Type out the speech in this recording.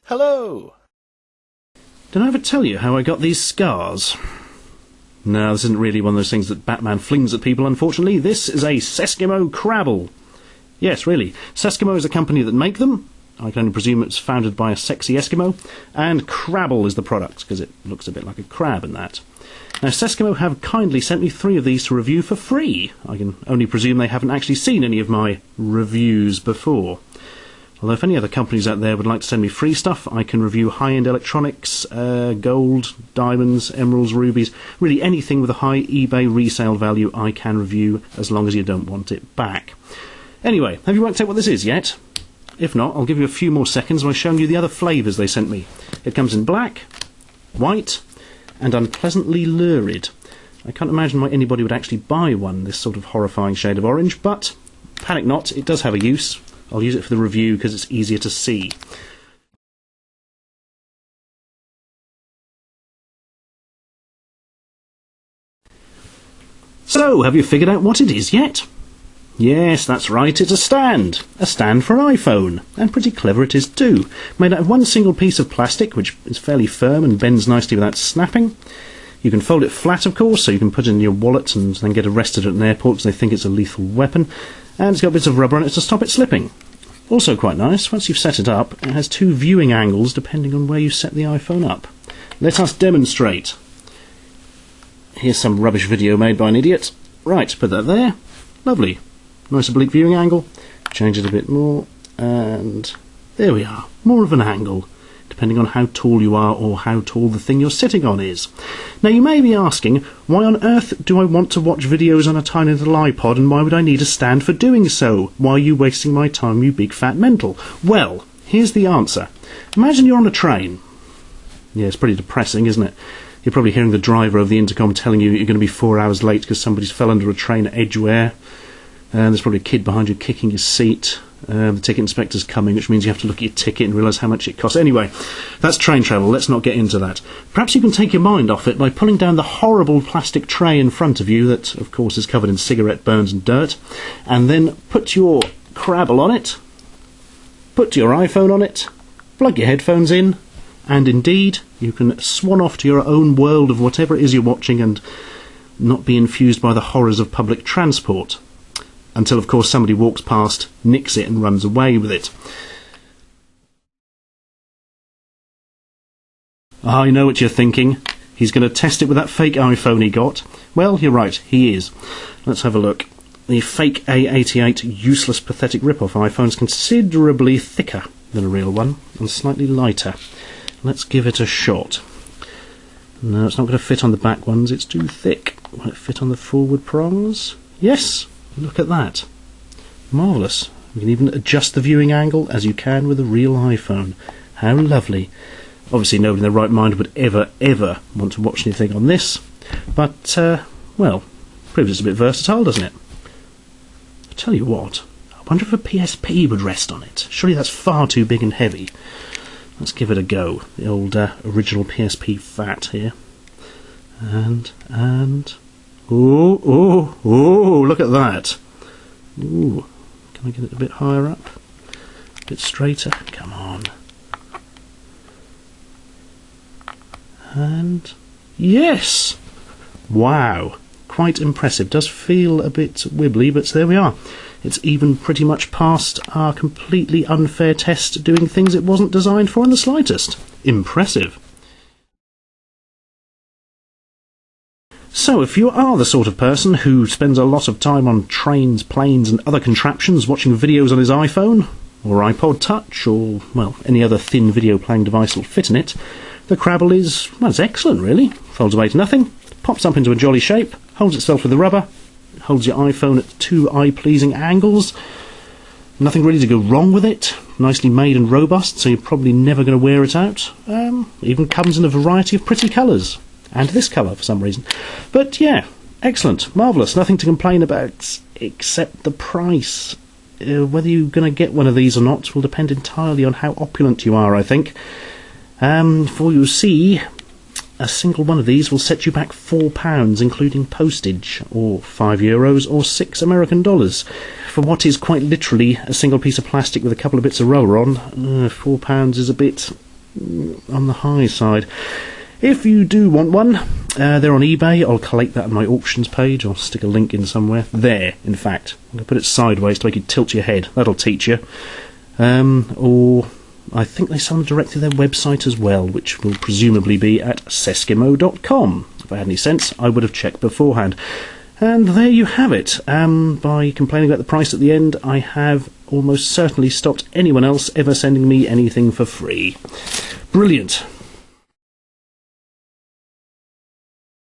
Hello! Did I ever tell you how I got these scars? No, this isn't really one of those things that Batman flings at people, unfortunately. This is a Seskimo Crabble. Yes, really. Seskimo is a company that make them. I can only presume it's founded by a sexy Eskimo. And Crabble is the product, because it looks a bit like a crab and that. Now, Seskimo have kindly sent me 3 of these to review for free. I can only presume they haven't actually seen any of my reviews before. Although if any other companies out there would like to send me free stuff, I can review high-end electronics, gold, diamonds, emeralds, rubies, really anything with a high eBay resale value I can review, as long as you don't want it back. Anyway, have you worked out what this is yet? If not, I'll give you a few more seconds by showing you the other flavours they sent me. It comes in black, white, and unpleasantly lurid. I can't imagine why anybody would actually buy one, this sort of horrifying shade of orange, but panic not, it does have a use. I'll use it for the review because it's easier to see. So, have you figured out what it is yet? Yes, that's right, it's a stand. A stand for an iPhone. And pretty clever it is too. Made out of one single piece of plastic, which is fairly firm and bends nicely without snapping. You can fold it flat, of course, so you can put it in your wallet and then get arrested at an airport because they think it's a lethal weapon. And it's got bits of rubber on it to stop it slipping. Also quite nice, once you've set it up, it has 2 viewing angles depending on where you set the iPhone up. Let us demonstrate. Here's some rubbish video made by an idiot. Right, put that there. Lovely. Nice oblique viewing angle. Change it a bit more, and there we are. More of an angle, depending on how tall you are or how tall the thing you're sitting on is. Now you may be asking, why on earth do I want to watch videos on a tiny little iPod, and why would I need a stand for doing so? Why are you wasting my time, you big fat mental? Well, here's the answer. Imagine you're on a train. Yeah, it's pretty depressing, isn't it? You're probably hearing the driver over the intercom telling you you're going to be 4 hours late because somebody's fell under a train at Edgware. And there's probably a kid behind you kicking his seat. The ticket inspector's coming, which means you have to look at your ticket and realise how much it costs. Anyway, that's train travel. Let's not get into that. Perhaps you can take your mind off it by pulling down the horrible plastic tray in front of you that, of course, is covered in cigarette burns and dirt, and then put your Crabble on it, put your iPhone on it, plug your headphones in, and indeed, you can swan off to your own world of whatever it is you're watching and not be infused by the horrors of public transport. Until, of course, somebody walks past, nicks it and runs away with it. I know what you're thinking. He's going to test it with that fake iPhone he got. Well, you're right, he is. Let's have a look. The fake A88 useless pathetic rip-off iPhone's considerably thicker than a real one, and slightly lighter. Let's give it a shot. No, it's not going to fit on the back ones, it's too thick. Will it fit on the forward prongs? Yes! Look at that. Marvellous. You can even adjust the viewing angle as you can with a real iPhone. How lovely. Obviously nobody in their right mind would ever want to watch anything on this. But, well, proves it's a bit versatile, doesn't it? I tell you what, I wonder if a PSP would rest on it. Surely that's far too big and heavy. Let's give it a go. The old original PSP fat here. And... Oh, look at that. Ooh, can I get it a bit higher up? A bit straighter? Come on. And yes! Wow, quite impressive. Does feel a bit wibbly, but there we are. It's even pretty much passed our completely unfair test doing things it wasn't designed for in the slightest. Impressive. So, if you are the sort of person who spends a lot of time on trains, planes and other contraptions watching videos on his iPhone, or iPod Touch, or, well, any other thin video playing device will fit in it, the Crabble is, well, it's excellent really. Folds away to nothing, pops up into a jolly shape, holds itself with the rubber, holds your iPhone at 2 eye-pleasing angles, nothing really to go wrong with it, nicely made and robust, so you're probably never going to wear it out. Even comes in a variety of pretty colours. And this colour for some reason. But yeah, excellent, marvellous, nothing to complain about except the price. Whether you're going to get one of these or not will depend entirely on how opulent you are, I think. For you see, a single one of these will set you back £4, including postage, or €5, or $6 American. For what is quite literally a single piece of plastic with a couple of bits of roller on, £4 is a bit on the high side. If you do want one, they're on eBay. I'll collate that on my auctions page. I'll stick a link in somewhere. There, in fact. I'm going to put it sideways to make it tilt your head. That'll teach you. Or I think they sell them direct to their website as well, which will presumably be at Seskimo.com. If I had any sense, I would have checked beforehand. And there you have it. By complaining about the price at the end, I have almost certainly stopped anyone else ever sending me anything for free. Brilliant.